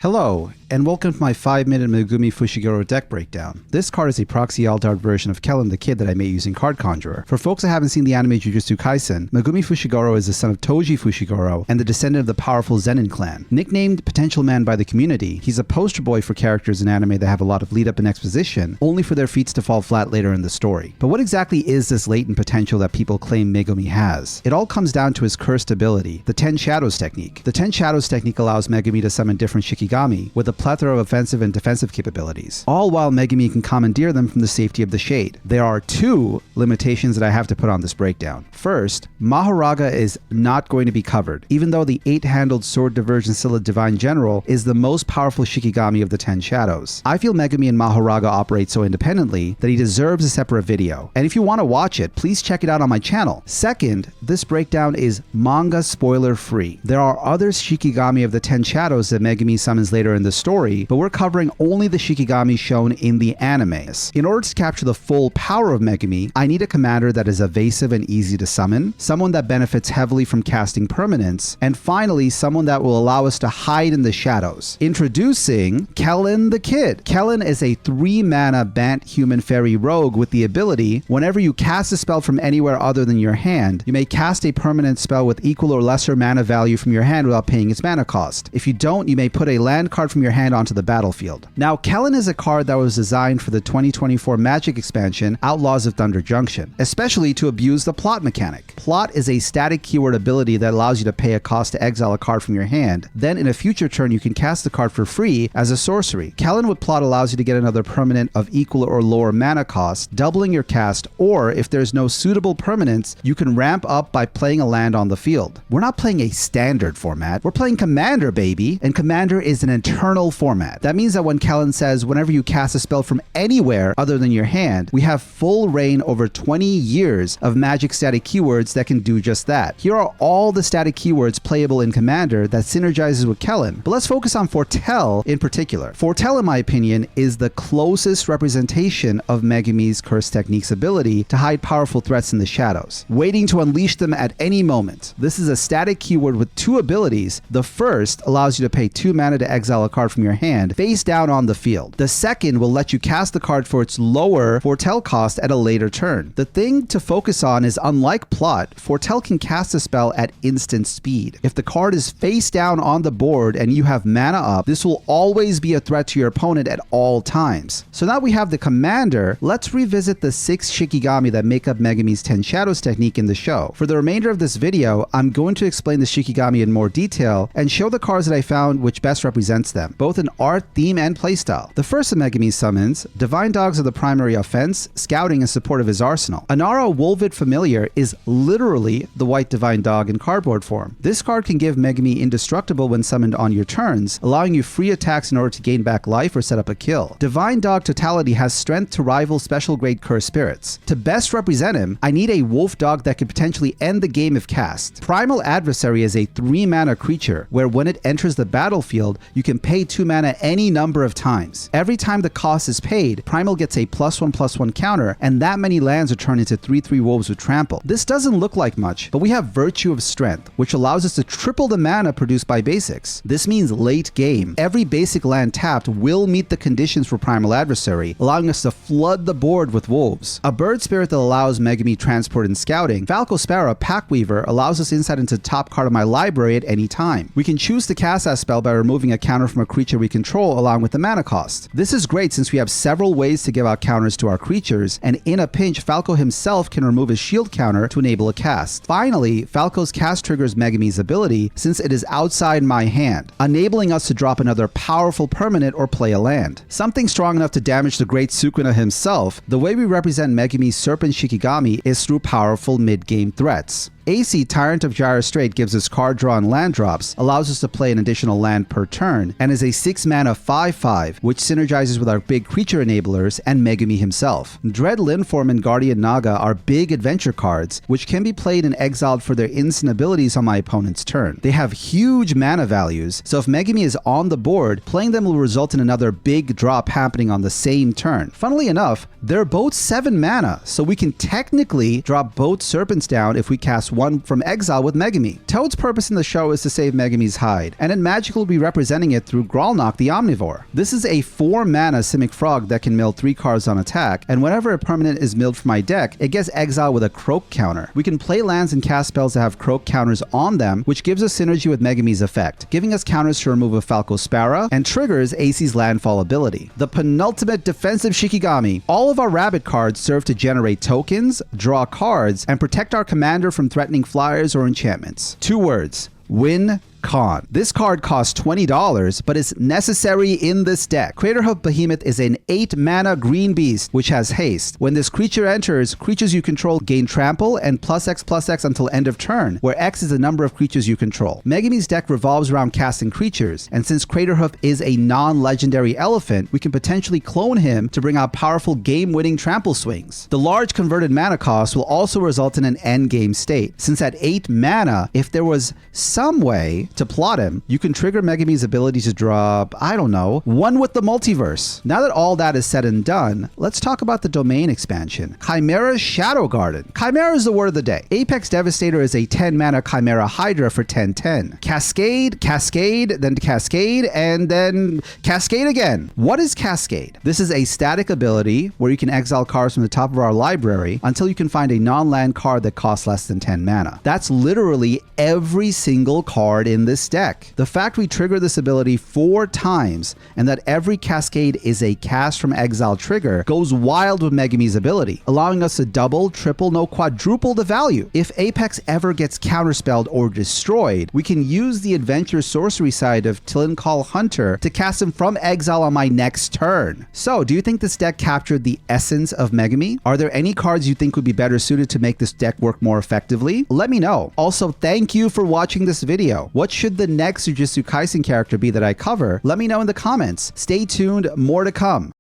Hello, and welcome to my 5-minute Megumi Fushiguro deck breakdown. This card is a proxy alt-art version of Kellen the Kid that I made using Card Conjurer. For folks that haven't seen the anime Jujutsu Kaisen, Megumi Fushiguro is the son of Toji Fushiguro and the descendant of the powerful Zenin clan. Nicknamed Potential Man by the community, he's a poster boy for characters in anime that have a lot of lead-up and exposition, only for their feats to fall flat later in the story. But what exactly is this latent potential that people claim Megumi has? It all comes down to his cursed ability, the 10 Shadows technique. The 10 Shadows technique allows Megumi to summon different Shikigami with a plethora of offensive and defensive capabilities, all while Megumi can commandeer them from the safety of the shade. There are two limitations that I have to put on this breakdown. First, Mahoraga is not going to be covered, even though the 8-handled Sword Diversion Scylla Divine General is the most powerful Shikigami of the 10 Shadows. I feel Megumi and Mahoraga operate so independently that he deserves a separate video, and if you want to watch it, please check it out on my channel. Second, this breakdown is manga spoiler free. There are other Shikigami of the 10 Shadows that Megumi summons later in the story, but we're covering only the Shikigami shown in the animes. In order to capture the full power of Megumi, I need a commander that is evasive and easy to summon, someone that benefits heavily from casting permanents, and finally someone that will allow us to hide in the shadows. Introducing Kellen the Kid. Kellen is a 3-mana Bant Human Fairy rogue with the ability, whenever you cast a spell from anywhere other than your hand, you may cast a permanent spell with equal or lesser mana value from your hand without paying its mana cost. If you don't, you may put a land card from your hand onto the battlefield. Now, Kellen is a card that was designed for the 2024 Magic expansion, Outlaws of Thunder Junction, especially to abuse the plot mechanic. Plot is a static keyword ability that allows you to pay a cost to exile a card from your hand. Then in a future turn, you can cast the card for free as a sorcery. Kellen with Plot allows you to get another permanent of equal or lower mana cost, doubling your cast, or if there's no suitable permanents, you can ramp up by playing a land on the field. We're not playing a standard format, we're playing Commander, baby, and Commander is an eternal format. That means that when Kellen says whenever you cast a spell from anywhere other than your hand, we have full reign over 20 years of Magic static keywords that can do just that. Here are all the static keywords playable in Commander that synergizes with Kellen, but let's focus on Foretell in particular. Foretell, in my opinion, is the closest representation of Megumi's Curse Technique's ability to hide powerful threats in the shadows, waiting to unleash them at any moment. This is a static keyword with two abilities. The first allows you to pay 2 mana to exile a card from your hand face down on the field. The second will let you cast the card for its lower Foretell cost at a later turn. The thing to focus on is, unlike Plot, Foretell can cast a spell at instant speed. If the card is face down on the board and you have mana up, this will always be a threat to your opponent at all times. So now we have the Commander, let's revisit the 6 Shikigami that make up Megumi's 10 Shadows technique in the show. For the remainder of this video, I'm going to explain the Shikigami in more detail and show the cards that I found which best represents them, both in art, theme, and playstyle. The first of Megumi's summons, Divine Dogs are the primary offense, scouting in support of his arsenal. Anara Wolvid Familiar is literally the white Divine Dog in cardboard form. This card can give Megumi indestructible when summoned on your turns, allowing you free attacks in order to gain back life or set up a kill. Divine Dog Totality has strength to rival special grade Curse Spirits. To best represent him, I need a wolf dog that could potentially end the game if cast. Primal Adversary is a 3-mana creature where when it enters the battlefield, you can pay 2 mana any number of times. Every time the cost is paid, Primal gets a +1/+1 counter, and that many lands are turned into 3/3 wolves with trample. This doesn't look like much, but we have Virtue of Strength, which allows us to triple the mana produced by basics. This means late game, every basic land tapped will meet the conditions for Primal Adversary, allowing us to flood the board with wolves. A bird spirit that allows Megumi transport and scouting, Falco Sparrow Packweaver allows us insight into the top card of my library at any time. We can choose to cast that spell by removing a counter from a creature we control along with the mana cost. This is great since we have several ways to give out counters to our creatures, and in a pinch, Falco himself can remove his shield counter to enable a cast. Finally, Falco's cast triggers Megumi's ability since it is outside my hand, enabling us to drop another powerful permanent or play a land. Something strong enough to damage the great Sukuna himself. The way we represent Megumi's Serpent Shikigami is through powerful mid-game threats. AC Tyrant of Gyre Strait gives us card draw and land drops, allows us to play an additional land per turn, and is a 6-mana 5/5, which synergizes with our big creature enablers and Megumi himself. Dread Linform and Guardian Naga are big adventure cards, which can be played and exiled for their instant abilities on my opponent's turn. They have huge mana values, so if Megumi is on the board, playing them will result in another big drop happening on the same turn. Funnily enough, they're both 7 mana, so we can technically drop both Serpents down if we cast one from exile with Megumi. Toad's purpose in the show is to save Megumi's hide, and in Magic will be representing it through Gralnock the Omnivore. This is a 4-mana Simic Frog that can mill 3 cards on attack, and whenever a permanent is milled from my deck, it gets exiled with a Croak counter. We can play lands and cast spells that have Croak counters on them, which gives us synergy with Megumi's effect, giving us counters to remove a Falco Sparrow, and triggers AC's landfall ability. The penultimate defensive Shikigami. All of our rabbit cards serve to generate tokens, draw cards, and protect our commander from threatening flyers or enchantments. 2 words: win con. This card costs $20, but is necessary in this deck. Craterhoof Behemoth is an 8-mana green beast, which has haste. When this creature enters, creatures you control gain trample and +X/+X until end of turn, where X is the number of creatures you control. Megumi's deck revolves around casting creatures, and since Craterhoof is a non-legendary elephant, we can potentially clone him to bring out powerful game-winning trample swings. The large converted mana cost will also result in an endgame state, since at 8 mana, if there was some way to plot him, you can trigger Megumi's ability to drop, I don't know, one with the multiverse. Now that all that is said and done, let's talk about the domain expansion. Chimera's Shadow Garden. Chimera is the word of the day. Apex Devastator is a 10-mana Chimera Hydra for 10/10. Cascade, Cascade, then Cascade, and then Cascade again. What is Cascade? This is a static ability where you can exile cards from the top of our library until you can find a non-land card that costs less than 10 mana. That's literally every single card in this deck. The fact we trigger this ability 4 times and that every Cascade is a cast from exile trigger goes wild with Megumi's ability, allowing us to double, triple, no quadruple the value. If Apex ever gets counterspelled or destroyed, we can use the adventure sorcery side of Tillancall Hunter to cast him from exile on my next turn. So, do you think this deck captured the essence of Megumi? Are there any cards you think would be better suited to make this deck work more effectively? Let me know. Also, thank you for watching this video. What should the next Jujutsu Kaisen character be that I cover? Let me know in the comments. Stay tuned, more to come.